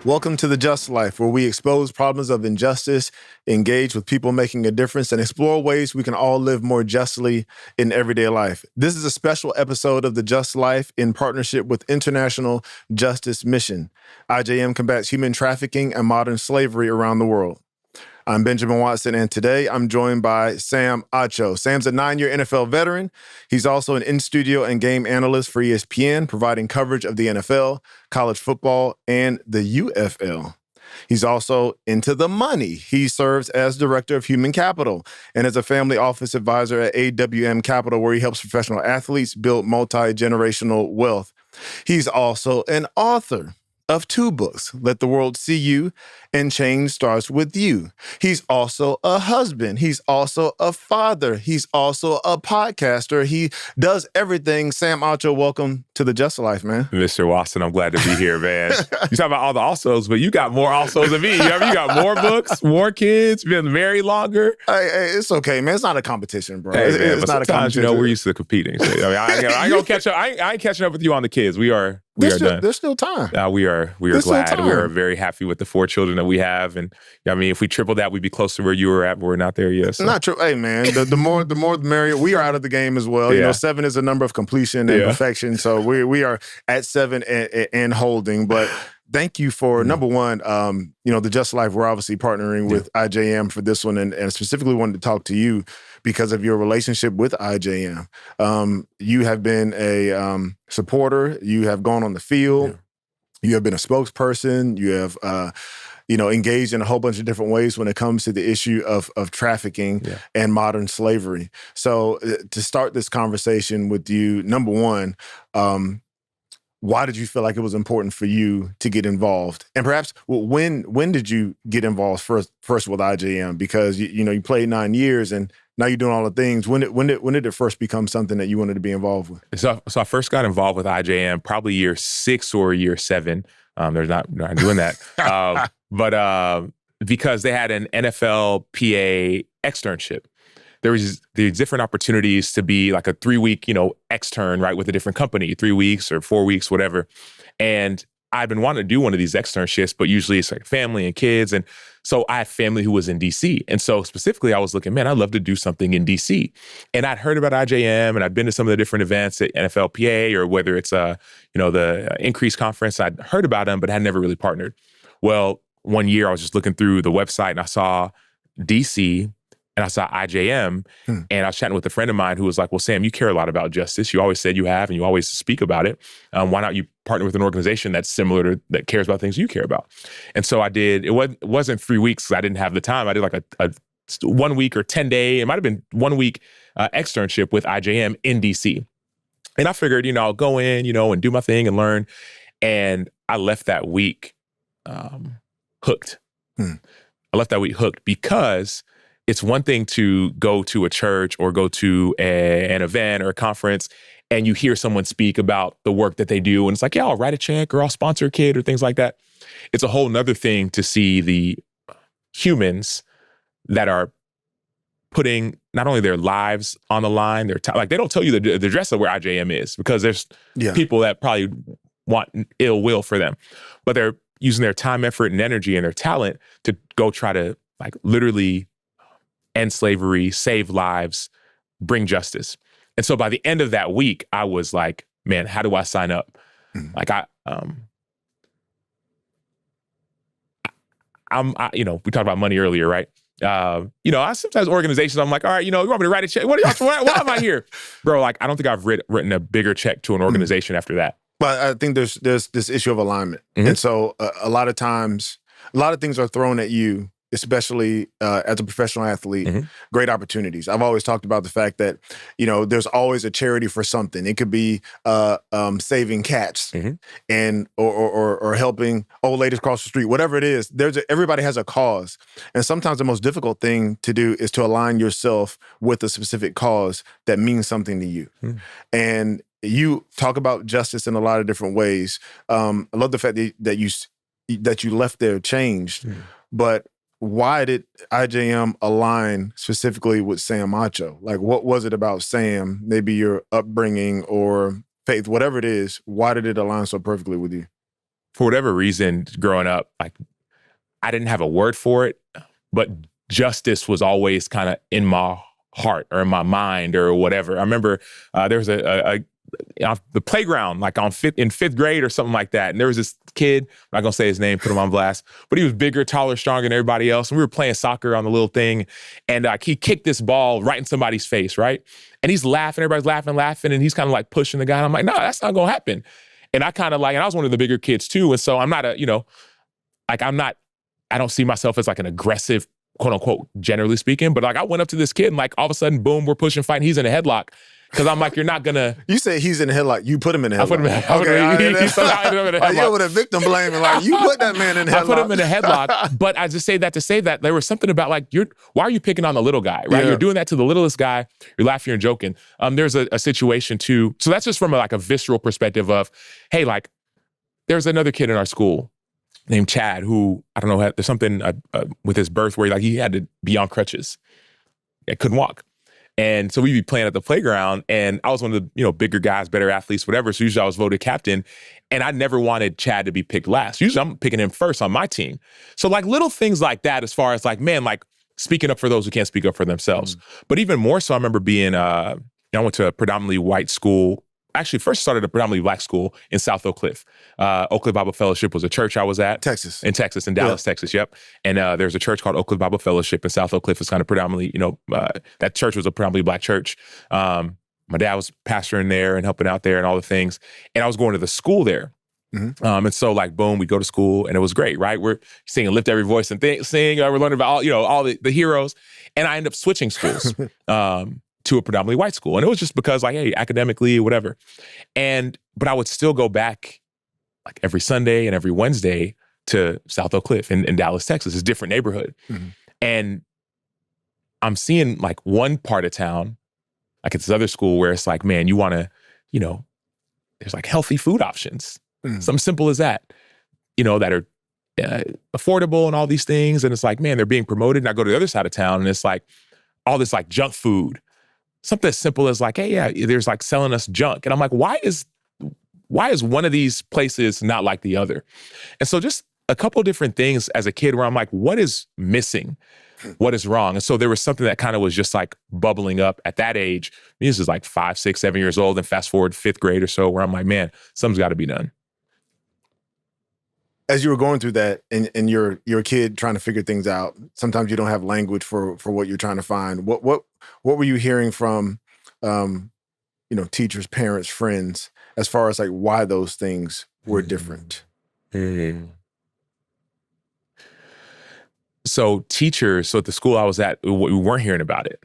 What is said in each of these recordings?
Welcome to The Just Life, where we expose problems of injustice, engage with people making a difference, and explore ways we can all live more justly in everyday life. This is a special episode of The Just Life in partnership with International Justice Mission. IJM combats human trafficking and modern slavery around the world. I'm Benjamin Watson, and today I'm joined by Sam Acho. Sam's a 9-year NFL veteran. He's also an in-studio and game analyst for ESPN, providing coverage of the NFL, college football, and the UFL. He's also into the money. He serves as director of human capital and is a family office advisor at AWM Capital, where he helps professional athletes build multi-generational wealth. He's also an author of 2 books, Let the World See You and Change Starts With You. He's also a husband. He's also a father. He's also a podcaster. He does everything. Sam Acho, welcome to The Just Life, man. Mr. Watson, I'm glad to be here, man. You talk about all the alsos, but you got more alsos than me. You got more books, more kids, been married longer. Hey, it's okay, man. It's not a competition, bro. Hey, man, it's not a competition. We're used to competing. So, I ain't gonna catch up. I ain't catching up with you on the kids. We are done. There's still time. We are glad. We are very happy with the 4 children that we have. And I mean, if we triple that, we'd be close to where you were at, but we're not there yet. So. Not true. Hey, man, the more the merrier. We are out of the game as well. Yeah. 7 is a number of completion and perfection. So we are at 7 and holding. But thank you for, number one, The Just Life, we're obviously partnering with IJM for this one, and specifically wanted to talk to you because of your relationship with IJM. You have been a supporter. You have gone on the field. Yeah. You have been a spokesperson. You have, engaged in a whole bunch of different ways when it comes to the issue of trafficking and modern slavery. So to start this conversation with you, number one, why did you feel like it was important for you to get involved? And perhaps, when did you get involved first with IJM? Because you played 9 years and now you're doing all the things. When did it first become something that you wanted to be involved with? So I first got involved with IJM probably year 6 or year 7. There's not doing that, but because they had an NFL PA externship. There was the different opportunities to be like a 3-week, extern, right, with a different company, 3 weeks or 4 weeks, whatever. And I've been wanting to do one of these externships, but usually it's like family and kids. And so I had family who was in DC. And so specifically I was looking, man, I'd love to do something in DC. And I'd heard about IJM and I'd been to some of the different events at NFLPA or whether it's, the Increase Conference. I'd heard about them, but had never really partnered. Well, one year I was just looking through the website and I saw DC and I saw IJM, and I was chatting with a friend of mine who was like, well, Sam, you care a lot about justice. You always said you have, and you always speak about it. Why not you partner with an organization that's similar to, that cares about things you care about? And so I did. It wasn't 3 weeks because I didn't have the time. I did like a 1 week or 10-day, it might have been 1 week externship with IJM in DC. And I figured, I'll go in, and do my thing and learn. And I left that week hooked. I left that week hooked because it's one thing to go to a church or go to an event or a conference and you hear someone speak about the work that they do. And it's like, yeah, I'll write a check or I'll sponsor a kid or things like that. It's a whole nother thing to see the humans that are putting not only their lives on the line, their time. Like they don't tell you the address of where IJM is because there's people that probably want ill will for them, but they're using their time, effort, and energy and their talent to go try to like literally end slavery, save lives, bring justice. And so by the end of that week, I was like, man, how do I sign up? Like we talked about money earlier, right? I sometimes organizations, I'm like, all right, you want me to write a check? Why am I here? Bro, like, I don't think I've written a bigger check to an organization after that. But I think there's this issue of alignment. And so a lot of times, a lot of things are thrown at you, especially as a professional athlete, great opportunities. I've always talked about the fact that, there's always a charity for something. It could be saving cats and or helping old ladies across the street, whatever it is. Everybody has a cause. And sometimes the most difficult thing to do is to align yourself with a specific cause that means something to you. And you talk about justice in a lot of different ways. I love the fact that you left there changed, but why did IJM align specifically with Sam Acho? Like, what was it about Sam, maybe your upbringing or faith, whatever it is, why did it align so perfectly with you? for whatever reason, growing up, like I didn't have a word for it, but justice was always kind of in my heart or in my mind or whatever. I remember there was on the playground, like in fifth grade or something like that. And there was this kid, I'm not gonna say his name, put him on blast, but he was bigger, taller, stronger than everybody else. And we were playing soccer on the little thing. And he kicked this ball right in somebody's face, right? And he's laughing, everybody's laughing. And he's kind of like pushing the guy. And I'm like, no, that's not gonna happen. And I kind of like, and I was one of the bigger kids too. And so I'm not I don't see myself as like an aggressive, quote unquote, generally speaking. But like I went up to this kid and like all of a sudden, boom, we're pushing, fighting. He's in a headlock. Because I'm like, you're not gonna. You say he's in a headlock. You put him in a headlock. I put him in a headlock. Okay, he somehow ended up in a headlock. You're with a victim blaming, like you put that man in a headlock. I put him in a headlock, but I just say that to say that there was something about like why are you picking on the little guy, right? Yeah. You're doing that to the littlest guy. You're laughing, you're joking. There's a situation too. So that's just from a visceral perspective of, hey, like there's another kid in our school named Chad who I don't know. There's something with his birth where he had to be on crutches. He couldn't walk. And so we'd be playing at the playground, and I was one of the bigger guys, better athletes, whatever. So usually I was voted captain, and I never wanted Chad to be picked last. Usually I'm picking him first on my team. So like little things like that, as far as like, man, like speaking up for those who can't speak up for themselves. Mm-hmm. But even more so, I remember being, I went to a predominantly white school. Actually, first started a predominantly black school in South Oak Cliff. Oak Cliff Bible Fellowship was a church I was at. In Dallas, Texas, yep. And there's a church called Oak Cliff Bible Fellowship, and South Oak Cliff was kind of predominantly, that church was a predominantly black church. My dad was pastoring there and helping out there and all the things. And I was going to the school there. Mm-hmm. And so like, boom, we go to school and it was great, right? We're singing Lift Every Voice and sing. We're learning about all the heroes. And I end up switching schools. To a predominantly white school. And it was just because like, hey, academically, whatever. But I would still go back like every Sunday and every Wednesday to South Oak Cliff in Dallas, Texas. It's a different neighborhood. Mm-hmm. And I'm seeing like one part of town, like it's this other school where it's like, man, you want to, there's like healthy food options. Mm-hmm. Something simple as that, that are affordable and all these things. And it's like, man, they're being promoted. And I go to the other side of town and it's like all this like junk food. Something as simple as like, hey, yeah, there's like selling us junk. And I'm like, why is one of these places not like the other? And so just a couple of different things as a kid where I'm like, what is missing? What is wrong? And so there was something that kind of was just like bubbling up at that age. This is like 5, 6, 7 years old. And fast forward 5th grade or so where I'm like, man, something's got to be done. As you were going through that and you're a kid trying to figure things out, sometimes you don't have language for what you're trying to find. What were you hearing from, teachers, parents, friends, as far as like why those things were different? Mm-hmm. So teachers, at the school I was at, we weren't hearing about it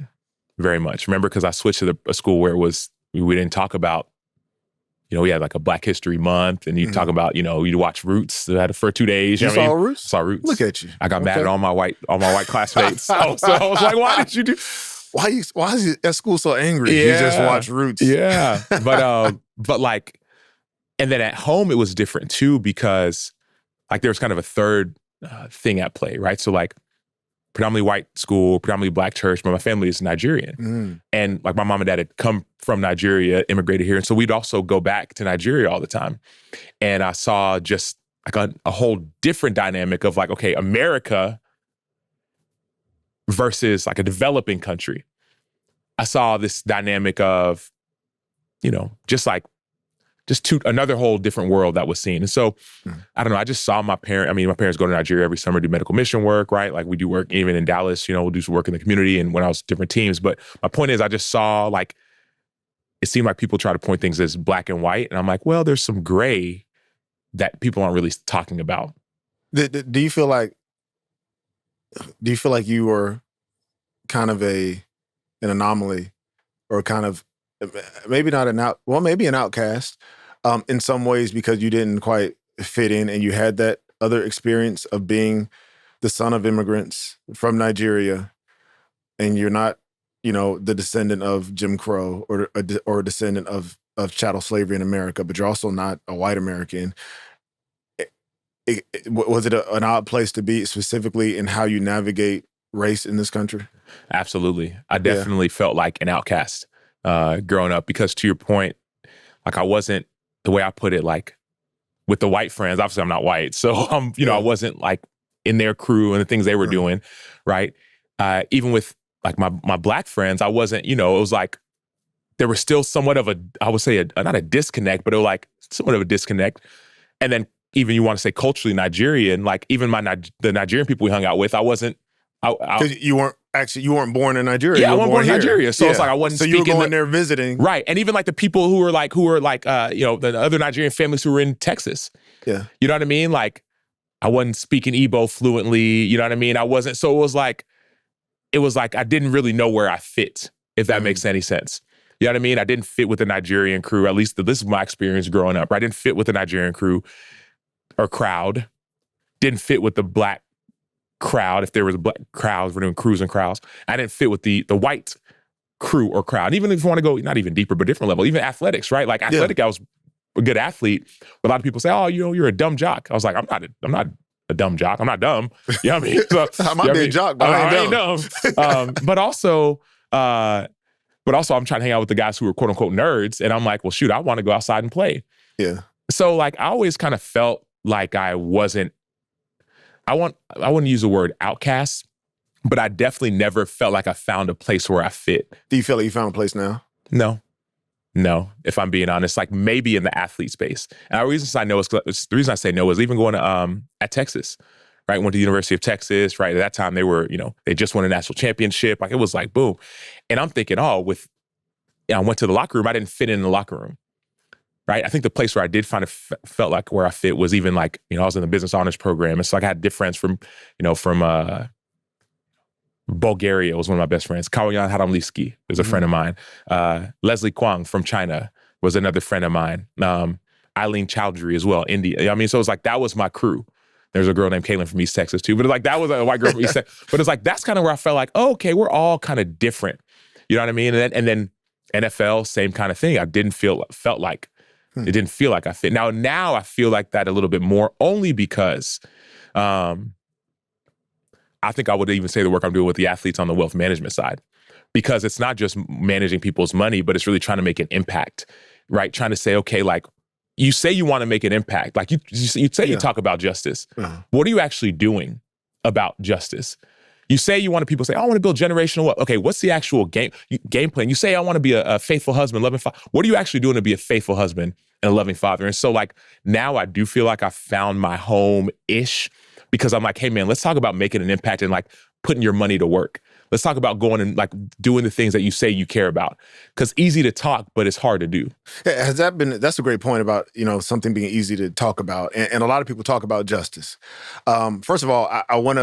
very much. Remember, because I switched to a school where we didn't talk about, we had like a Black History Month, and you talk about, you'd watch Roots for 2 days. You saw Roots? Saw Roots. Look at you. I got mad at all my white classmates. So I was like, why did you do? Why is he at school so angry? Yeah. You just watch Roots. Yeah. But like, and then at home it was different too, because like there was kind of a third thing at play, right? So like predominantly white school, predominantly black church, but my family is Nigerian. Mm. And like my mom and dad had come from Nigeria, immigrated here. And so we'd also go back to Nigeria all the time. And I saw just like a whole different dynamic of like, okay, America versus like a developing country. I saw this dynamic of, another whole different world that was seen. And so, I don't know, I just saw my parents go to Nigeria every summer, do medical mission work, right? Like we do work even in Dallas, we'll do some work in the community and when I was different teams. But my point is I just saw like, it seemed like people try to point things as black and white. And I'm like, well, there's some gray that people aren't really talking about. Do you feel like you were kind of an anomaly or kind of maybe not maybe an outcast in some ways because you didn't quite fit in and you had that other experience of being the son of immigrants from Nigeria and you're not, the descendant of Jim Crow or a descendant of chattel slavery in America, but you're also not a white American. Was it an odd place to be specifically in how you navigate race in this country? Absolutely. I definitely felt like an outcast growing up because to your point, like I wasn't, the way I put it, like with the white friends. Obviously, I'm not white, so I wasn't like in their crew and the things they were doing, right? Even with like my black friends, I wasn't. It was like there was still somewhat of I would say not a disconnect, but it was like somewhat of a disconnect. And then even you want to say culturally Nigerian, like even the Nigerian people we hung out with, I wasn't. Because you weren't born in Nigeria. Yeah, you I were wasn't born in Nigeria, so it's like I wasn't. So you were going there visiting, right? And even like the people who were like the other Nigerian families who were in Texas. Yeah, you know what I mean. Like I wasn't speaking Igbo fluently. You know what I mean. I wasn't. So it was like I didn't really know where I fit, if that makes any sense. You know what I mean? I didn't fit with the Nigerian crew. At least this is my experience growing up. Right? I didn't fit with the Nigerian crew or crowd. Didn't fit with the black crowd. If there was a black crowd, we're doing crews and crowds. I didn't fit with the white crew or crowd. Even if you want to go not even deeper, but different level, even athletics, right? Like athletic, I was a good athlete. But a lot of people say, "Oh, you're a dumb jock." I was like, I'm not a dumb jock. I'm not dumb. You know what I mean? So, I might be a jock, but I ain't dumb. But also, I'm trying to hang out with the guys who are quote unquote nerds, and I'm like, well, shoot, I want to go outside and play. Yeah. So like, I always kind of felt like I wasn't. I wouldn't use the word outcast, but I definitely never felt like I found a place where I fit. Do you feel like you found a place now? No, if I'm being honest, like maybe in the athlete space. And the reason I say no is even going to at Texas, right? Went to the University of Texas, right? At that time they were, they just won a national championship. Like it was like boom. And I'm thinking, I went to the locker room. I didn't fit in the locker room. Right. I think the place where I did find felt like where I fit was even like, I was in the business honors program. It's like I had good friends from Bulgaria was one of my best friends. Kaoyan Haramliski was a friend of mine. Leslie Kwang from China was another friend of mine. Eileen Chowdhury as well, India. I mean, so it's like that was my crew. There's a girl named Caitlin from East Texas too. But like that was a white girl from East Texas. But it's like that's kind of where I felt like, oh, okay, we're all kind of different. You know what I mean? And then NFL, same kind of thing. I felt like it didn't feel like I fit. Now I feel like that a little bit more, only because I think I would even say the work I'm doing with the athletes on the wealth management side, because it's not just managing people's money, but it's really trying to make an impact, right? Trying to say, okay, like you say you want to make an impact, like you say you talk about justice. What are you actually doing about justice? You say you want people say, I want to build generational wealth. Okay, what's the actual game plan? You say I want to be a faithful husband, loving father. What are you actually doing to be a faithful husband and a loving father? And so like now I do feel like I found my home-ish, because I'm like, hey man, let's talk about making an impact and like putting your money to work. Let's talk about going and like doing the things that you say you care about. Because easy to talk, but it's hard to do. That's a great point about, something being easy to talk about. And a lot of people talk about justice. First of all, I want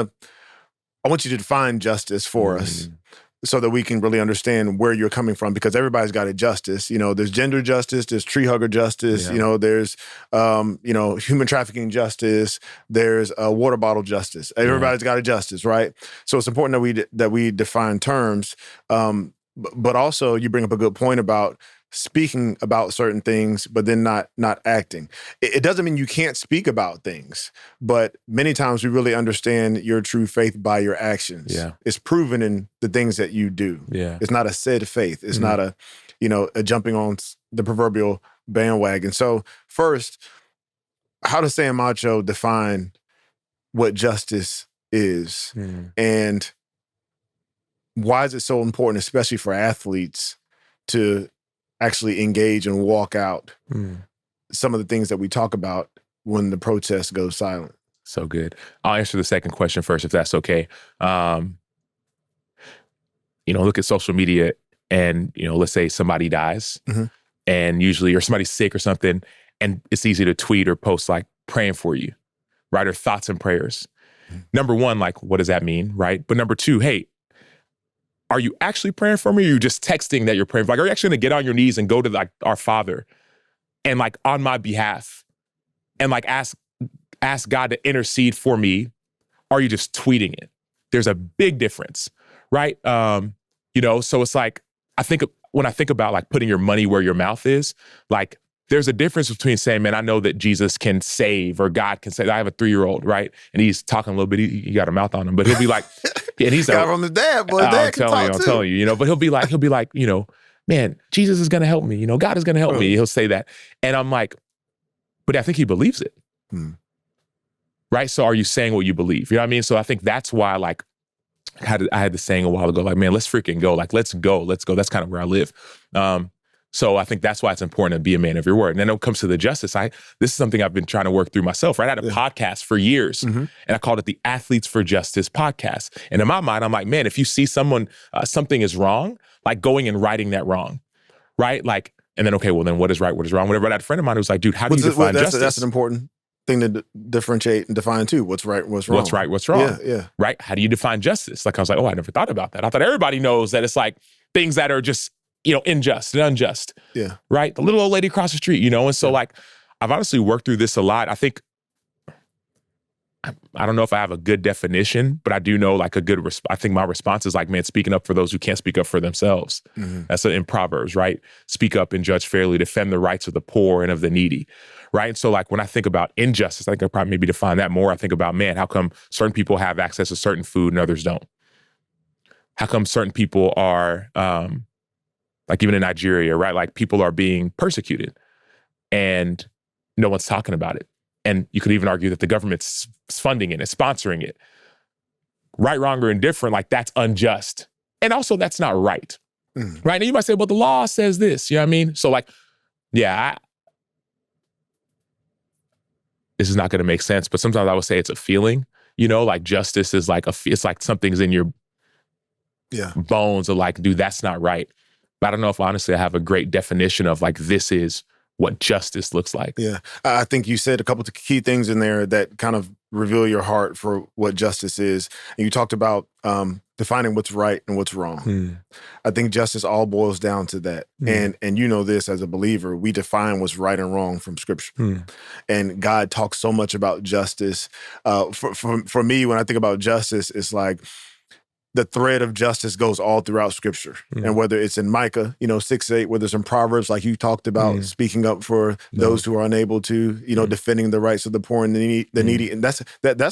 you to define justice for us so that we can really understand where you're coming from, because everybody's got a justice. There's gender justice, there's tree hugger justice, there's, human trafficking justice, there's water bottle justice. Everybody's got a justice, right? So it's important that we define terms. But also you bring up a good point about speaking about certain things, but then not acting. It doesn't mean you can't speak about things, but many times we really understand your true faith by your actions. Yeah. It's proven in the things that you do. Yeah. It's not a said faith. It's not a jumping on the proverbial bandwagon. So first, how does Sam Acho define what justice is? And why is it so important, especially for athletes, to actually engage and walk out some of the things that we talk about when the protest goes silent? So good. I'll answer the second question first, if that's okay. Look at social media and, let's say somebody dies and usually, or somebody's sick or something, and it's easy to tweet or post like praying for you, right? Or thoughts and prayers. Number one, like, what does that mean, right? But number two, hey, are you actually praying for me, or are you just texting that you're praying for? Like, are you actually going to get on your knees and go to like our Father and like on my behalf and like ask God to intercede for me? Or are you just tweeting it? There's a big difference, right? So it's like, when I think about like putting your money where your mouth is, like there's a difference between saying, man, I know that Jesus can save or God can save. I have a 3-year-old, right? And he's talking a little bit, he got a mouth on him, but he'll be like, and he's got from his dad, boy. I'm telling you, but he'll be like, man, Jesus is going to help me. God is going to help me. He'll say that. And I'm like, but I think he believes it. Right? So are you saying what you believe? You know what I mean? So I think that's why, like, I had the saying a while ago, like, man, let's freaking go. Like, let's go. That's kind of where I live. So I think that's why it's important to be a man of your word. And then when it comes to the justice, this is something I've been trying to work through myself, right? I had a podcast for years, and I called it the Athletes for Justice podcast. And in my mind, I'm like, man, if you see someone, something is wrong, like going and righting that wrong, right? Like, and then, okay, well, then what is right, what is wrong? Whatever. I had a friend of mine who was like, dude, how do you define justice? That's an important thing to differentiate and define too. What's right, what's wrong. What's right, what's wrong. Yeah. Right? How do you define justice? Like, I was like, oh, I never thought about that. I thought everybody knows that it's like things that are just, unjust and unjust. Yeah. Right? The little old lady across the street, And so like, I've honestly worked through this a lot. I think, I don't know if I have a good definition, but I do know like I think my response is like, man, speaking up for those who can't speak up for themselves. That's in Proverbs, right? Speak up and judge fairly, defend the rights of the poor and of the needy, right? And so like when I think about injustice, I think I probably maybe define that more. I think about, man, how come certain people have access to certain food and others don't? How come certain people are, like even in Nigeria, right? Like people are being persecuted and no one's talking about it. And you could even argue that the government's funding it, is sponsoring it. Right, wrong, or indifferent, like that's unjust. And also that's not right. Right? Now you might say, well, the law says this, you know what I mean? So like, this is not going to make sense, but sometimes I would say it's a feeling, like justice is like, it's like something's in your bones of like, dude, that's not right. But I don't know if honestly I have a great definition of like, this is what justice looks like. Yeah. I think you said a couple of key things in there that kind of reveal your heart for what justice is. And you talked about defining what's right and what's wrong. I think justice all boils down to that. And you know this as a believer, we define what's right and wrong from Scripture. And God talks so much about justice. For me, when I think about justice, it's like the thread of justice goes all throughout Scripture. And whether it's in Micah, 6:8, whether it's in Proverbs, like you talked about, speaking up for those who are unable to, defending the rights of the poor and the needy. And that's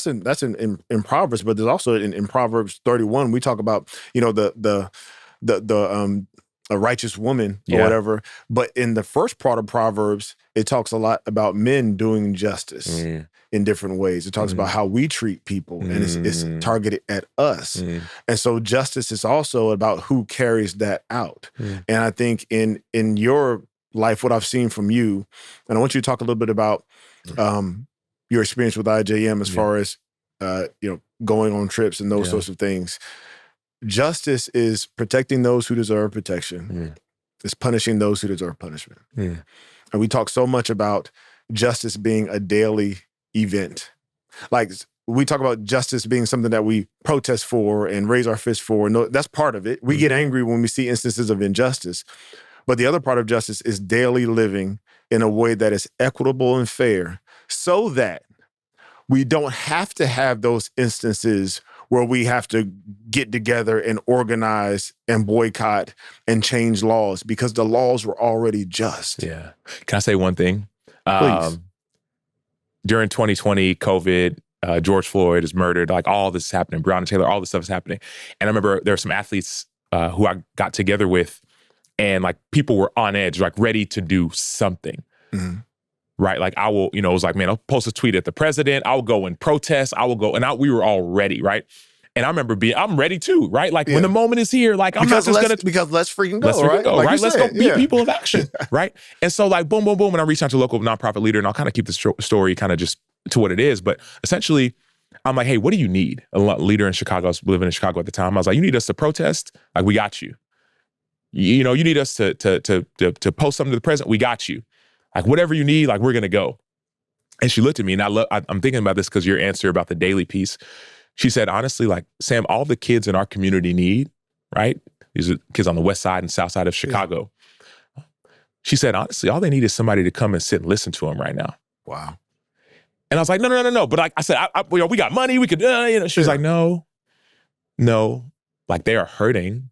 in Proverbs, but there's also in Proverbs 31, we talk about, a righteous woman or whatever. But in the first part of Proverbs, it talks a lot about men doing justice in different ways. It talks about how we treat people, and it's targeted at us. And so justice is also about who carries that out. And I think in your life, what I've seen from you, and I want you to talk a little bit about your experience with IJM as far as going on trips and those sorts of things. Justice is protecting those who deserve protection. It's punishing those who deserve punishment. And we talk so much about justice being a daily event. Like we talk about justice being something that we protest for and raise our fists for. No, that's part of it. We get angry when we see instances of injustice. But the other part of justice is daily living in a way that is equitable and fair so that we don't have to have those instances where we have to get together and organize and boycott and change laws because the laws were already just. Yeah. Can I say one thing? Please. During 2020, COVID, George Floyd is murdered, like all this is happening, Breonna Taylor, all this stuff is happening. And I remember there were some athletes who I got together with and like people were on edge, like ready to do something. Right? Like I will, it was like, man, I'll post a tweet at the president. I'll go and protest. I will go. And we were all ready, right? And I remember I'm ready too, right? Like when the moment is here, like I'm not just going to. Because let's freaking go, right? Like right? Let's go be people of action, right? And so like boom, boom, boom. And I reached out to a local nonprofit leader and I'll kind of keep the story kind of just to what it is. But essentially, I'm like, hey, what do you need? A leader in Chicago, I was living in Chicago at the time. I was like, you need us to protest? Like we got you. You need us to post something to the president? We got you. Like whatever you need, like we're gonna go. And she looked at me and I'm thinking about this because your answer about the daily piece. She said, honestly, like, Sam, all the kids in our community need, right? These are kids on the west side and south side of Chicago. She said, honestly, all they need is somebody to come and sit and listen to them right now. Wow. And I was like, no. But like I said, we got money. We could, She was like, no. Like they are hurting.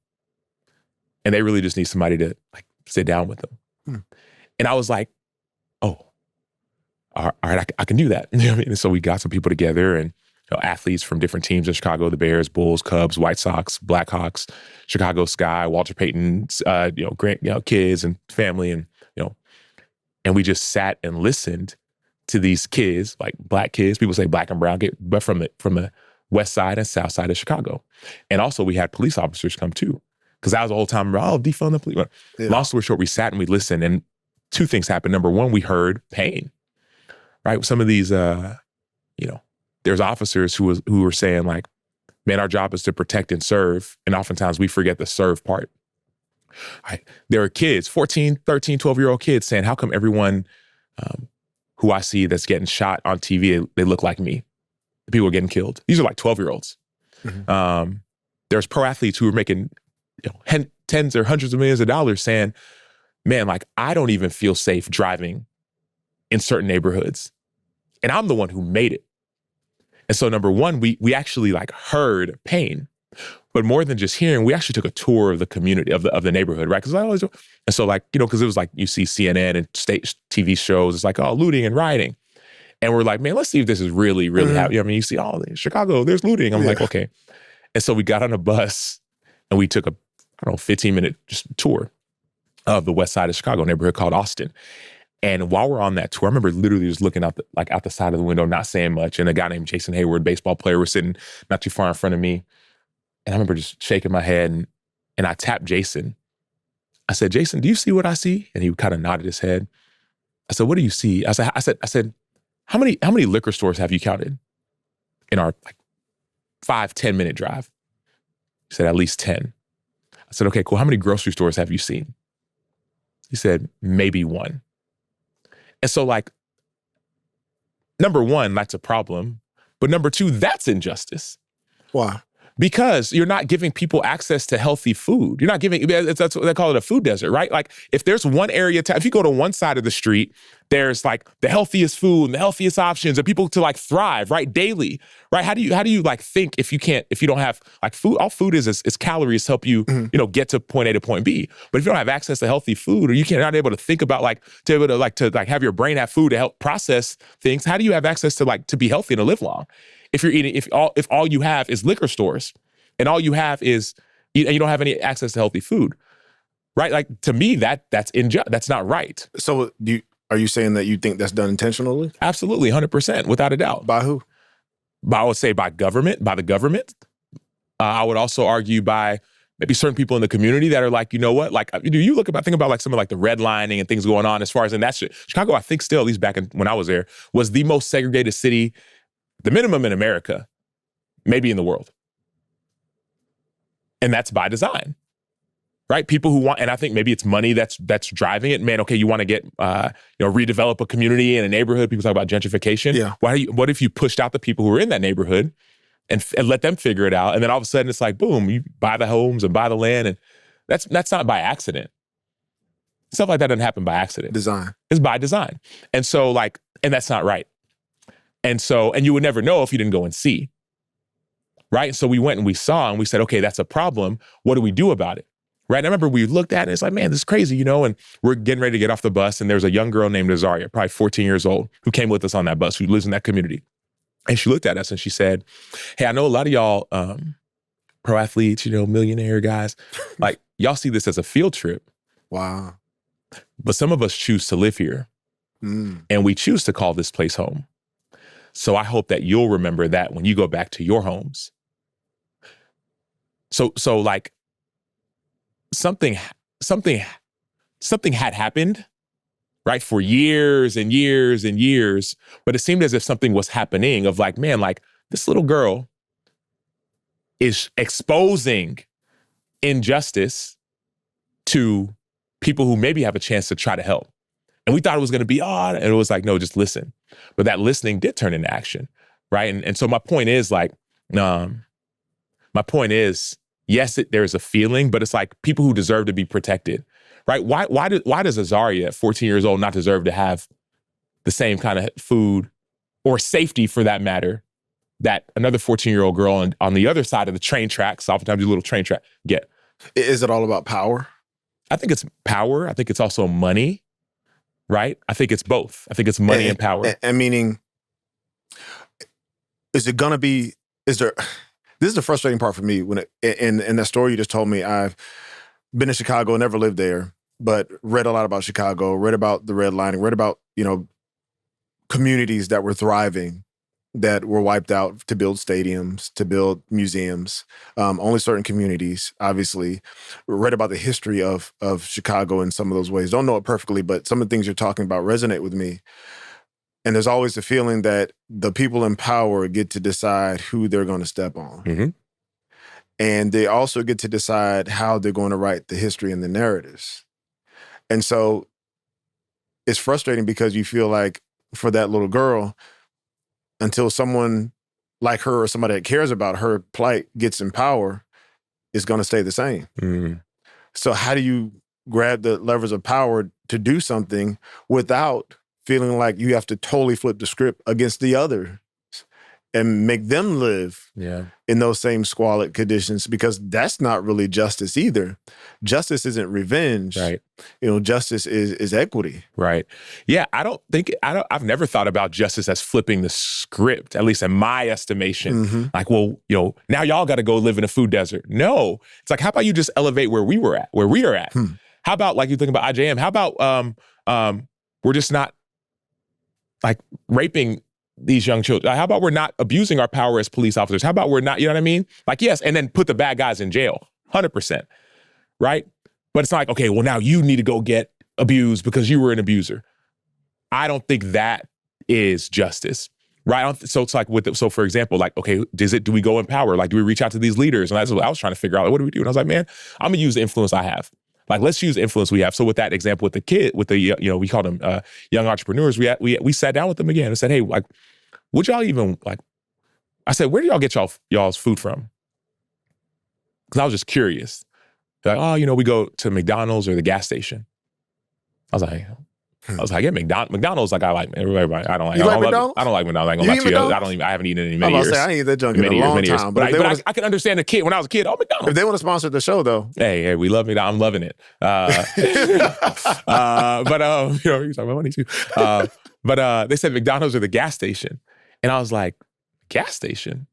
And they really just need somebody to like sit down with them. And I was like, oh, all right, I can do that. You know what I mean? And so we got some people together and athletes from different teams in Chicago, the Bears, Bulls, Cubs, White Sox, Blackhawks, Chicago Sky, Walter Payton's, kids and family. And we just sat and listened to these kids, like black kids. People say black and brown kids, but from the west side and south side of Chicago. And also we had police officers come too. Because that was the whole time, defund the police. Yeah. Long story short, we sat and we listened, and two things happened. Number one, we heard pain, right? Some of these, there's officers who were saying like, man, our job is to protect and serve. And oftentimes we forget the serve part. Right? There are kids, 14, 13, 12-year-old kids saying, how come everyone who I see that's getting shot on TV, they look like me? The people are getting killed. These are like 12-year-olds. Mm-hmm. There's pro athletes who are making tens or hundreds of millions of dollars saying, man, like I don't even feel safe driving in certain neighborhoods. And I'm the one who made it. And so number one, we actually like heard pain, but more than just hearing, we actually took a tour of the community of the neighborhood, right? And so like, because it was like, you see CNN and state TV shows, it's like, looting and rioting. And we're like, man, let's see if this is really, really happening. I mean, you see, in Chicago, there's looting. I'm like, okay. And so we got on a bus and we took a, 15-minute just tour of the west side of Chicago, a neighborhood called Austin. And while we're on that tour, I remember literally just looking out the side of the window, not saying much. And a guy named Jason Hayward, baseball player, was sitting not too far in front of me. And I remember just shaking my head and I tapped Jason. I said, Jason, do you see what I see? And he kind of nodded his head. I said, what do you see? I said, how many liquor stores have you counted in our 5-10 minute drive? He said, at least 10. I said, okay, cool. How many grocery stores have you seen? He said, maybe one. And so like, number one, that's a problem. But number two, that's injustice. Why? Because you're not giving people access to healthy food. You're not giving, that's what they call it, a food desert, right? Like if there's one area, if you go to one side of the street, there's like the healthiest food and the healthiest options and people to like thrive, right? Daily, right? How do you like think if you don't have like food, all food is calories to help you, get to point A to point B. But if you don't have access to healthy food or you're not able to think about to have your brain have food to help process things, how do you have access to be healthy and to live long? If you're eating, if all you have is liquor stores and all you have is, you don't have any access to healthy food, right? Like to me, that's injustice. That's not right. So are you saying that you think that's done intentionally? Absolutely, 100%, without a doubt. By who? I would say by the government. I would also argue by maybe certain people in the community that are like, you know what? Like, do you think about like some of like the redlining and things going on as far as in that shit. Chicago, I think still, at least back when I was there, was the most segregated city, the minimum in America, maybe in the world. And that's by design, right? People who want, and I think maybe it's money that's driving it. Man, okay, you want to get, redevelop a community and a neighborhood. People talk about gentrification. Yeah. What if you pushed out the people who are in that neighborhood and let them figure it out? And then all of a sudden it's like, boom, you buy the homes and buy the land. And that's not by accident. Stuff like that doesn't happen by accident. Design. It's by design. And so and that's not right. And you would never know if you didn't go and see, right? So we went and we saw and we said, okay, that's a problem. What do we do about it, right? And I remember we looked at it and it's like, man, this is crazy, and we're getting ready to get off the bus and there's a young girl named Azaria, probably 14 years old, who came with us on that bus, who lives in that community. And she looked at us and she said, hey, I know a lot of y'all pro athletes, millionaire guys, like y'all see this as a field trip. Wow. But some of us choose to live here and we choose to call this place home. So I hope that you'll remember that when you go back to your homes. So like something had happened, right? For years and years and years, but it seemed as if something was happening of like, man, like this little girl is exposing injustice to people who maybe have a chance to try to help. And we thought it was going to be odd. And it was like, no, just listen. But that listening did turn into action, right? And so my point is yes, there's a feeling, but it's like people who deserve to be protected, right? Why does Azaria at 14 years old not deserve to have the same kind of food or safety for that matter that another 14-year-old girl on the other side of the train tracks, oftentimes a little train track, get? Is it all about power? I think it's power. I think it's also money. Right? I think it's both. I think it's money and power. And meaning, this is the frustrating part for me when in that story you just told me. I've been in Chicago, never lived there, but read a lot about Chicago, read about the redlining, read about, communities that were thriving that were wiped out to build stadiums, to build museums. Only certain communities, obviously. Read about the history of Chicago in some of those ways. Don't know it perfectly, but some of the things you're talking about resonate with me. And there's always the feeling that the people in power get to decide who they're going to step on. Mm-hmm. And they also get to decide how they're going to write the history and the narratives. And so it's frustrating because you feel like for that little girl, until someone like her or somebody that cares about her plight gets in power, it's going to stay the same. Mm. So how do you grab the levers of power to do something without feeling like you have to totally flip the script against the others and make them live in those same squalid conditions? Because that's not really justice either. Justice isn't revenge. Right. Justice is equity. Right. Yeah, I've never thought about justice as flipping the script, at least in my estimation. Mm-hmm. Like, well, now y'all got to go live in a food desert. No. It's like, how about you just elevate where we are at? How about, like you think about IJM, how about we're just not like raping these young children? How about we're not abusing our power as police officers? How about we're not, you know what I mean? Like, yes, and then put the bad guys in jail, 100%, right? But it's not like, okay, well, now you need to go get abused because you were an abuser. I don't think that is justice, right? So it's like, so for example, like, okay, do we go in power? Like, do we reach out to these leaders? And that's what I was trying to figure out. Like, what do we do? And I was like, man, I'm gonna use the influence I have. Like, let's use the influence we have. So with that example, with the kid, with the, we called them young entrepreneurs, we sat down with them again and said, hey, like, would y'all even, like, I said, where do y'all get y'all's food from? Because I was just curious. They're like, oh, we go to McDonald's or the gas station. I was like, yeah, McDonald's, like, I like everybody. I don't like. You like McDonald's? I don't like McDonald's. I ain't gonna lie to you. I haven't eaten it in many years. I ain't eat that junk in a long time. But I can understand the kid when I was a kid. Oh, McDonald's. If they want to sponsor the show, though. Hey, we love McDonald's. I'm loving it. But you're talking about money too. But they said McDonald's or the gas station, and I was like, gas station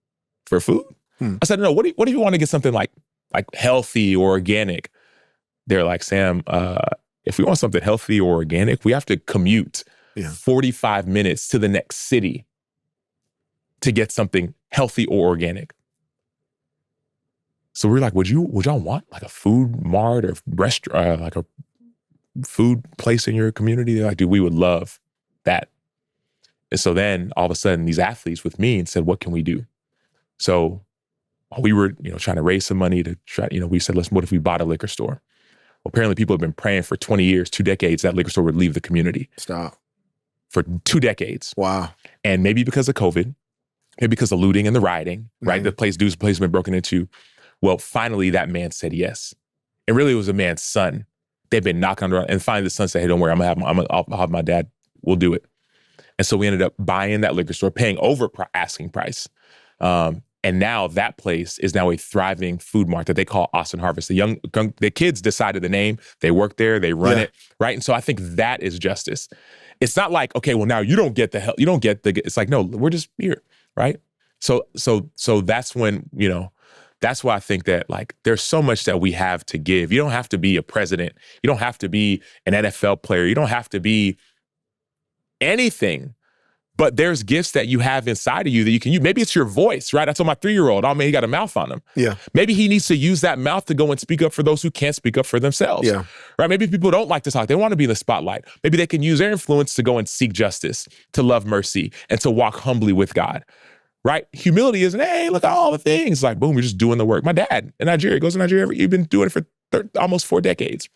for food? I said, no. What do you want to get something like healthy or organic? They're like, Sam, if we want something healthy or organic, we have to commute 45 minutes to the next city to get something healthy or organic. So we're like, would y'all want like a food mart or restaurant, like a food place in your community? They're like, dude, we would love that. And so then all of a sudden these athletes with me and said, what can we do? So we were, trying to raise some money to try, we said, what if we bought a liquor store? Well, apparently people have been praying for 20 years, 2 decades, that liquor store would leave the community. Stop. For 2 decades. Wow. And maybe because of COVID, maybe because of looting and the rioting, right? The place has been broken into. Well, finally that man said yes. And really it was a man's son. They've been knocking on the door. And finally the son said, hey, don't worry, I'll have my dad, we'll do it. And so we ended up buying that liquor store, paying over asking price. And now that place is now a thriving food mart that they call Austin Harvest. The kids decided the name, they work there, they run it, right? And so I think that is justice. It's not like, okay, well now you don't get the help, it's like, no, we're just here, right? So that's when, that's why I think that like there's so much that we have to give. You don't have to be a president. You don't have to be an NFL player. You don't have to be anything. But there's gifts that you have inside of you that you can use. Maybe it's your voice, right? I told my 3-year-old, oh man, he got a mouth on him. Yeah. Maybe he needs to use that mouth to go and speak up for those who can't speak up for themselves. Yeah. Right? Maybe people don't like to talk. They want to be in the spotlight. Maybe they can use their influence to go and seek justice, to love mercy, and to walk humbly with God. Right? Humility isn't, hey, look at all the things. Like, boom, we're just doing the work. My dad in Nigeria goes to Nigeria. You've been doing it for almost 4 decades.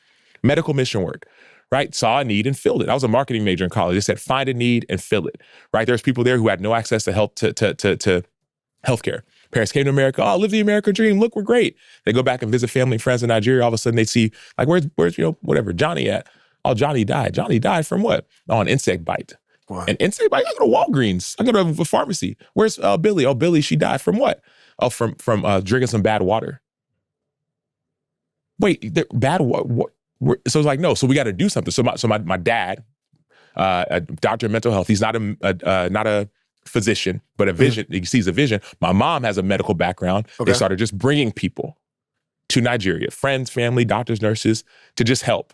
Medical mission work. Right? Saw a need and filled it. I was a marketing major in college. They said, find a need and fill it. Right? There's people there who had no access to healthcare. Parents came to America. Oh, live the American dream. Look, we're great. They go back and visit family and friends in Nigeria. All of a sudden they see, like, where's whatever, Johnny at? Oh, Johnny died. Johnny died from what? Oh, an insect bite. Wow. An insect bite? I go to Walgreens. I go to a pharmacy. Where's Billy? Oh, Billy, she died from what? Oh, from drinking some bad water. Wait, bad water? So it's like, no, so we got to do something. So my dad, a doctor of mental health, he's not a physician, but a vision, he sees a vision. My mom has a medical background. Okay. They started just bringing people to Nigeria, friends, family, doctors, nurses, to just help.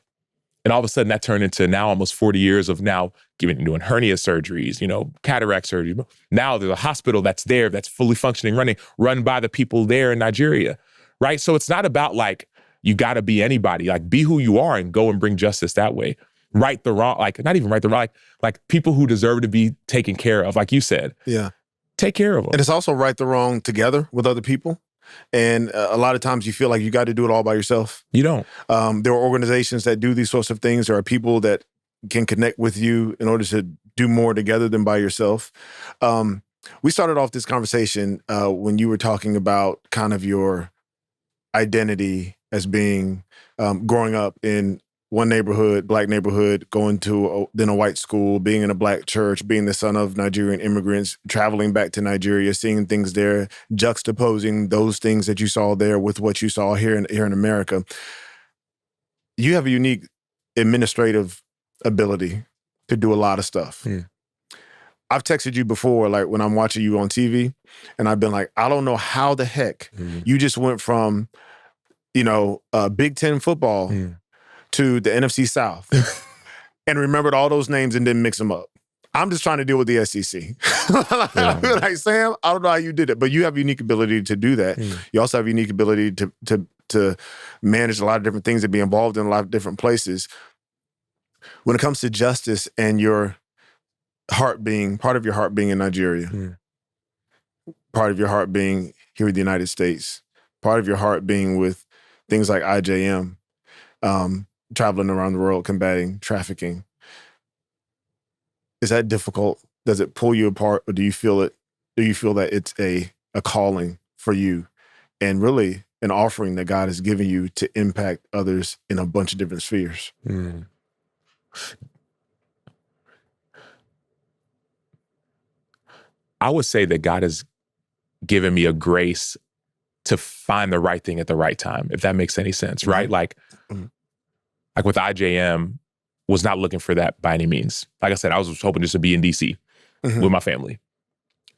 And all of a sudden that turned into now almost 40 years of now doing hernia surgeries, cataract surgery. Now there's a hospital that's there, that's fully functioning, run by the people there in Nigeria, right? So it's not about like, you got to be anybody, like be who you are and go and bring justice that way. Right the wrong, like not even right the wrong, like people who deserve to be taken care of, like you said. Yeah. Take care of them. And it's also right the wrong together with other people. And a lot of times you feel like you got to do it all by yourself. You don't. There are organizations that do these sorts of things. There are people that can connect with you in order to do more together than by yourself. We started off this conversation when you were talking about kind of your identity as being growing up in one neighborhood, Black neighborhood, going to then a white school, being in a Black church, being the son of Nigerian immigrants, traveling back to Nigeria, seeing things there, juxtaposing those things that you saw there with what you saw here in America. You have a unique administrative ability to do a lot of stuff. Yeah. I've texted you before, like when I'm watching you on TV, and I've been like, I don't know how the heck you just went from, Big Ten football to the NFC South and remembered all those names and didn't mix them up. I'm just trying to deal with the SEC. Like, Sam, I don't know how you did it, but you have a unique ability to do that. You also have a unique ability to manage a lot of different things and be involved in a lot of different places. When it comes to justice and your part of your heart being in Nigeria, part of your heart being here in the United States, part of your heart being with things like IJM, traveling around the world, combating trafficking. Is that difficult? Does it pull you apart, or do you feel it? Do you feel that it's a calling for you and really an offering that God has given you to impact others in a bunch of different spheres? I would say that God has given me a grace to find the right thing at the right time, if that makes any sense, right? Like with IJM, was not looking for that by any means. Like I said, I was hoping just to be in DC with my family.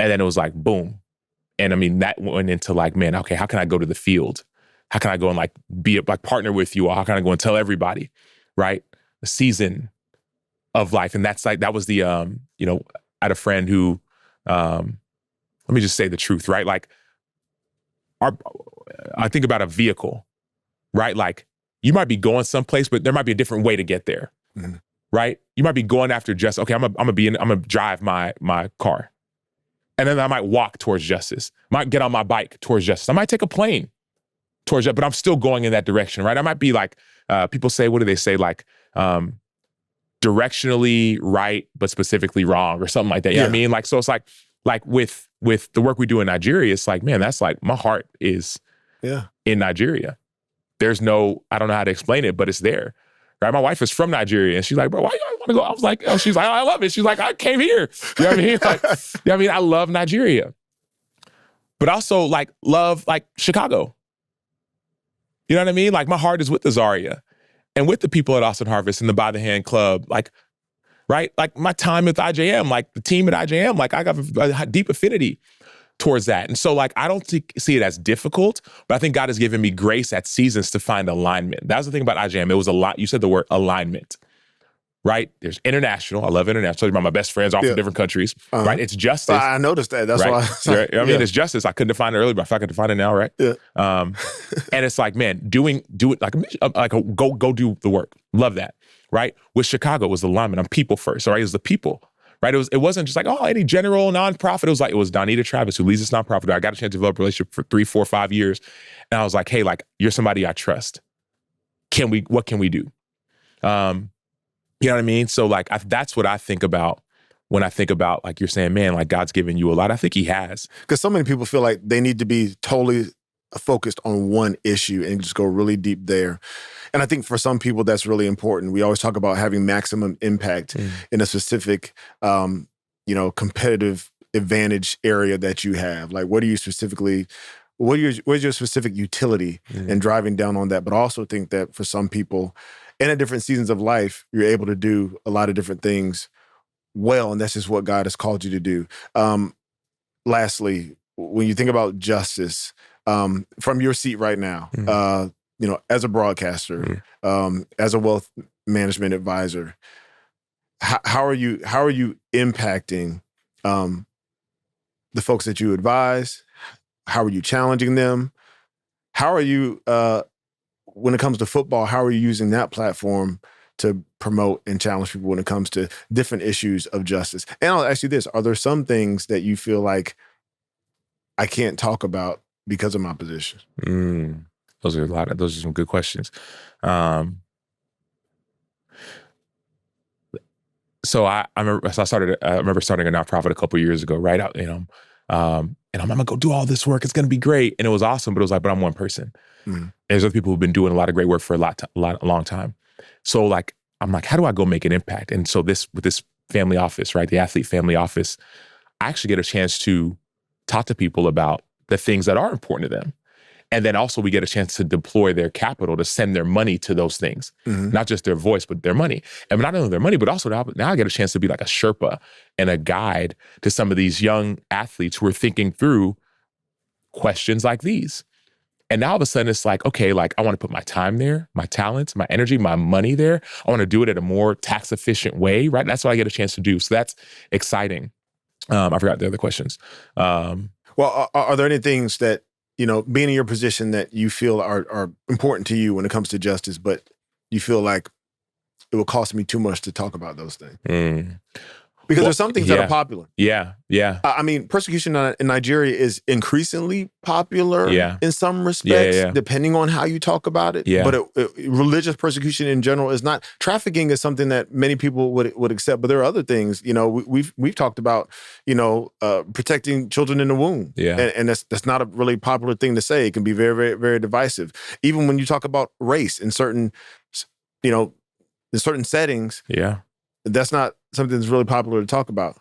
And then it was like, boom. And I mean, that went into like, man, okay, how can I go to the field? How can I go and like be like partner with you? Or how can I go and tell everybody, right? The season of life. And that's like, that was the, I had a friend who, let me just say the truth, right? Like I think about a vehicle, right? Like you might be going someplace, but there might be a different way to get there, right? You might be going after justice. Okay, I'm gonna drive my car, and then I might walk towards justice. Might get on my bike towards justice. I might take a plane towards that, but I'm still going in that direction, right? I might be like, people say, what do they say? Like, directionally right, but specifically wrong, or something like that. You know what I mean? Like, so it's like with the work we do in Nigeria, it's like, man, that's like my heart is in Nigeria. There's no, I don't know how to explain it, but it's there, right? My wife is from Nigeria, and she's like, bro, why you want to go? I was like, oh, she's like, I love it. She's like, I came here. You know what I mean? Like, you know what I mean? I love Nigeria, but also like love like Chicago. You know what I mean? Like my heart is with the Zaria and with the people at Austin Harvest and the By the Hand Club, like, right? Like my time with IJM, like the team at IJM, like I got a deep affinity towards that. And so like, I don't see it as difficult, but I think God has given me grace at seasons to find alignment. That was the thing about IJM. It was a lot. You said the word alignment, right? There's international. I love international. My best friends all from different countries, right? It's justice. I noticed that. That's right? why. I mean, it's justice. I couldn't define it earlier, but I feel like I can define it now, right? Yeah. And it's like, man, do it like go do the work. Love that, right? With Chicago, it was alignment. I'm people first, all right? It was the people. Right? It wasn't just like, oh, any general nonprofit. It was Donita Travis who leads this nonprofit. I got a chance to develop a relationship for 3, 4, 5 years. And I was like, hey, like, you're somebody I trust. What can we do? You know what I mean? So like, that's what I think about when I think about, like you're saying, man, like God's given you a lot. I think he has. Because so many people feel like they need to be totally focused on one issue and just go really deep there. And I think for some people, that's really important. We always talk about having maximum impact in a specific, competitive advantage area that you have. Like, where's your specific utility in driving down on that? But I also think that for some people, in at different seasons of life, you're able to do a lot of different things well, and that's just what God has called you to do. Lastly, when you think about justice, from your seat right now, as a broadcaster, as a wealth management advisor, how are you impacting the folks that you advise? How are you challenging them? How are you, when it comes to football, how are you using that platform to promote and challenge people when it comes to different issues of justice? And I'll ask you this, are there some things that you feel like I can't talk about because of my position? Those are some good questions. So I remember starting a nonprofit a couple of years ago, right? And I'm gonna go do all this work. It's gonna be great, and it was awesome. But it was like, but I'm one person. There's other people who've been doing a lot of great work for a long time. So like, I'm like, how do I go make an impact? And so with this family office, right, the athlete family office, I actually get a chance to talk to people about the things that are important to them. And then also we get a chance to deploy their capital to send their money to those things, not just their voice, but their money. And not only their money, but also now I get a chance to be like a Sherpa and a guide to some of these young athletes who are thinking through questions like these. And now all of a sudden it's like, okay, like I want to put my time there, my talents, my energy, my money there. I want to do it in a more tax efficient way, right? That's what I get a chance to do. So that's exciting. I forgot the other questions. Well, are there any things that, being in your position that you feel are important to you when it comes to justice, but you feel like it will cost me too much to talk about those things? Because there's some things that are popular. Yeah. I mean, persecution in Nigeria is increasingly popular in some respects, depending on how you talk about it. But religious persecution in general is not. Trafficking is something that many people would accept, but there are other things. We've talked about, protecting children in the womb. And that's not a really popular thing to say. It can be very, very, very divisive. Even when you talk about race in certain settings. That's not something that's really popular to talk about.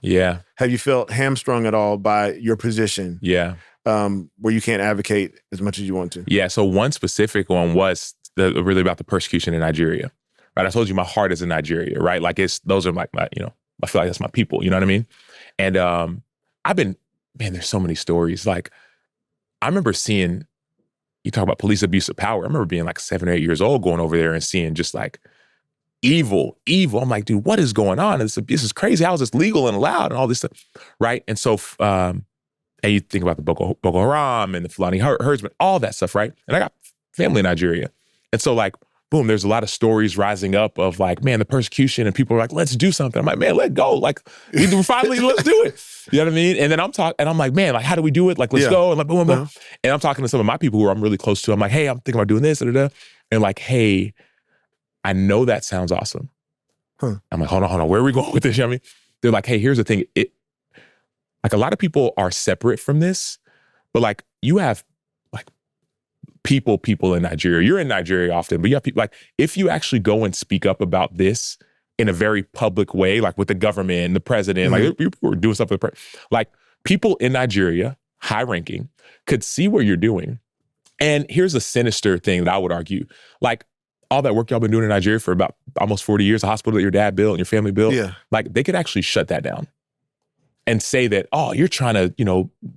Have you felt hamstrung at all by your position? Where you can't advocate as much as you want to? So one specific one was really about the persecution in Nigeria, right? I told you my heart is in Nigeria, right? Like those are like my, I feel like that's my people, you know what I mean? And there's so many stories. Like I remember seeing, you talk about police abuse of power. I remember being like 7 or 8 years old going over there and seeing just like, evil. I'm like, dude, what is going on? This is crazy. How is this legal and allowed and all this stuff, right? And so, and you think about the Boko Haram and the Fulani herdsmen, all that stuff, right? And I got family in Nigeria. And so like, boom, there's a lot of stories rising up of like, man, the persecution, and people are like, let's do something. I'm like, man, let go. Like, finally, let's do it. You know what I mean? And then I'm like, man, like, how do we do it? Like, let's go. And like, boom, boom. And I'm talking to some of my people who I'm really close to. I'm like, hey, I'm thinking about doing this, and like, hey, I know that sounds awesome. I'm like, hold on, where are we going with this? You know what I mean? They're like, hey, here's the thing. Like a lot of people are separate from this, but like you have like people in Nigeria. You're in Nigeria often, but you have people like, if you actually go and speak up about this in a very public way, like with the government and the president, like people are doing stuff with like people in Nigeria, high ranking, could see what you're doing. And here's a sinister thing that I would argue, like, all that work y'all been doing in Nigeria for about almost 40 years, a hospital that your dad built and your family built, like they could actually shut that down and say that, oh, you're trying to,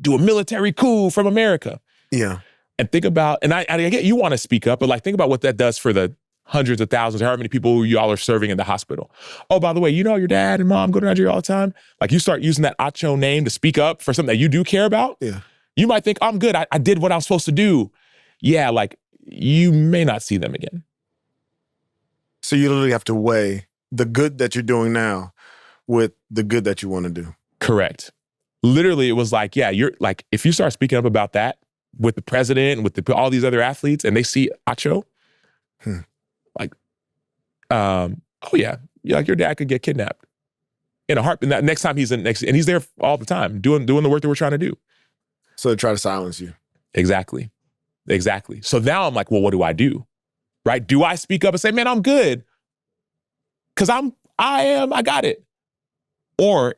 do a military coup from America. And think about, and I get you want to speak up, but like think about what that does for the hundreds of thousands, however many people y'all are serving in the hospital. Oh, by the way, your dad and mom go to Nigeria all the time. Like you start using that Acho name to speak up for something that you do care about. You might think, I'm good. I did what I'm supposed to do. Like you may not see them again. So you literally have to weigh the good that you're doing now with the good that you want to do. Correct. Literally, it was like, you're like, if you start speaking up about that with the president and with all these other athletes and they see Acho, like, like your dad could get kidnapped in a heartbeat. Next time and he's there all the time doing the work that we're trying to do. So they try to silence you. Exactly. So now I'm like, well, what do I do? Right? Do I speak up and say, man, I'm good? Because I got it. Or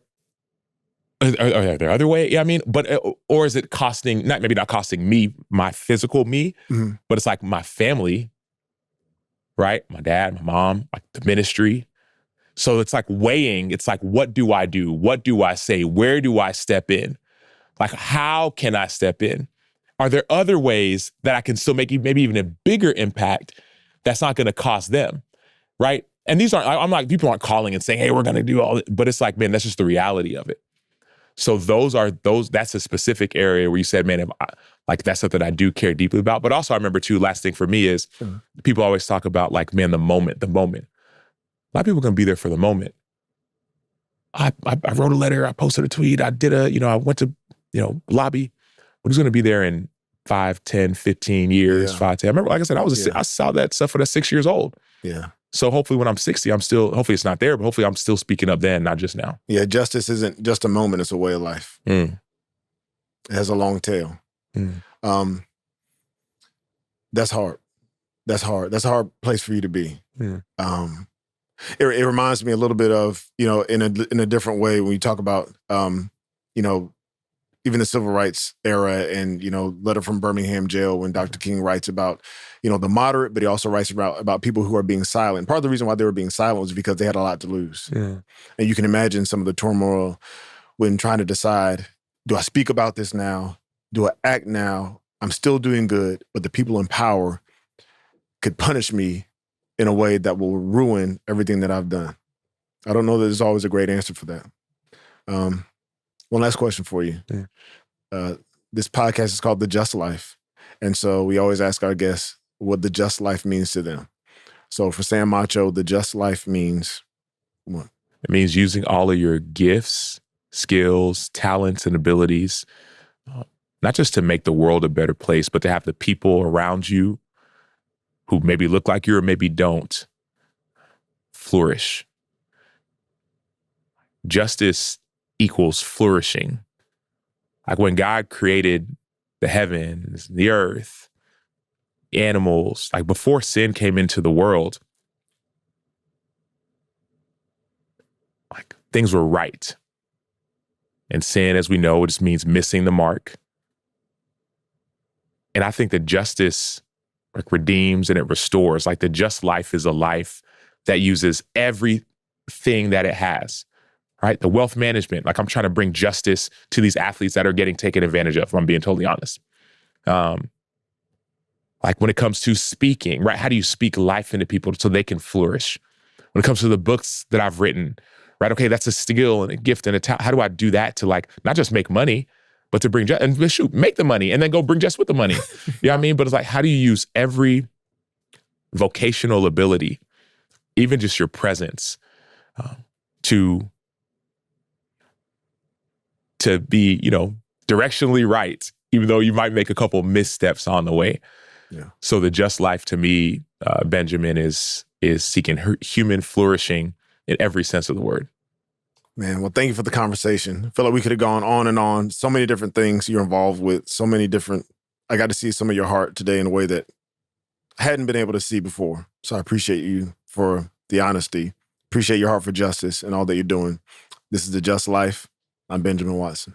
are there other way? Yeah, I mean, but, or is it maybe not costing me, my physical me, but it's like my family, right? My dad, my mom, like the ministry. So it's like weighing, it's like, what do I do? What do I say? Where do I step in? Like, how can I step in? are there other ways that I can still make maybe even a bigger impact that's not going to cost them, right? And these aren't, I'm like, people aren't calling and saying, hey, we're going to do all this. But it's like, man, that's just the reality of it. So that's a specific area where you said, man, that's something I do care deeply about. But also I remember too, last thing for me is people always talk about like, man, the moment. A lot of people are going to be there for the moment. I wrote a letter, I posted a tweet, I went to, lobby. Who's going to be there in 5, 10, 15 years, 5, 10. I remember, like I said, I saw that stuff when I was 6 years old. Yeah. So hopefully when I'm 60, hopefully it's not there, but hopefully I'm still speaking up then, not just now. Yeah, justice isn't just a moment, it's a way of life. It has a long tail. That's hard. That's a hard place for you to be. It reminds me a little bit of, in a different way when you talk about, even the civil rights era and, letter from Birmingham jail when Dr. King writes about, the moderate, but he also writes about people who are being silent. Part of the reason why they were being silent was because they had a lot to lose. Yeah. And you can imagine some of the turmoil when trying to decide, do I speak about this now? Do I act now? I'm still doing good, but the people in power could punish me in a way that will ruin everything that I've done. I don't know that there's always a great answer for that. One last question for you. Yeah. This podcast is called The Just Life. And so we always ask our guests what the just life means to them. So for Sam Acho, the just life means what? It means using all of your gifts, skills, talents, and abilities, not just to make the world a better place, but to have the people around you who maybe look like you or maybe don't flourish. Justice equals flourishing. Like when God created the heavens, the earth, animals, like before sin came into the world, like things were right. And sin, as we know, just means missing the mark. And I think that justice like redeems and it restores. Like the just life is a life that uses everything that it has. Right? The wealth management, like I'm trying to bring justice to these athletes that are getting taken advantage of, if I'm being totally honest. Like when it comes to speaking, right? How do you speak life into people so they can flourish? When it comes to the books that I've written, right? Okay, that's a skill and a gift and a talent. How do I do that to like, not just make money, but to bring justice, and shoot, make the money and then go bring justice with the money. You know what I mean? But it's like, how do you use every vocational ability, even just your presence, to be, directionally right, even though you might make a couple missteps on the way. Yeah. So the just life to me, Benjamin, is seeking human flourishing in every sense of the word. Man, well, thank you for the conversation. I feel like we could have gone on and on. So many different things you're involved with. I got to see some of your heart today in a way that I hadn't been able to see before. So I appreciate you for the honesty. Appreciate your heart for justice and all that you're doing. This is The Just Life. I'm Benjamin Watson.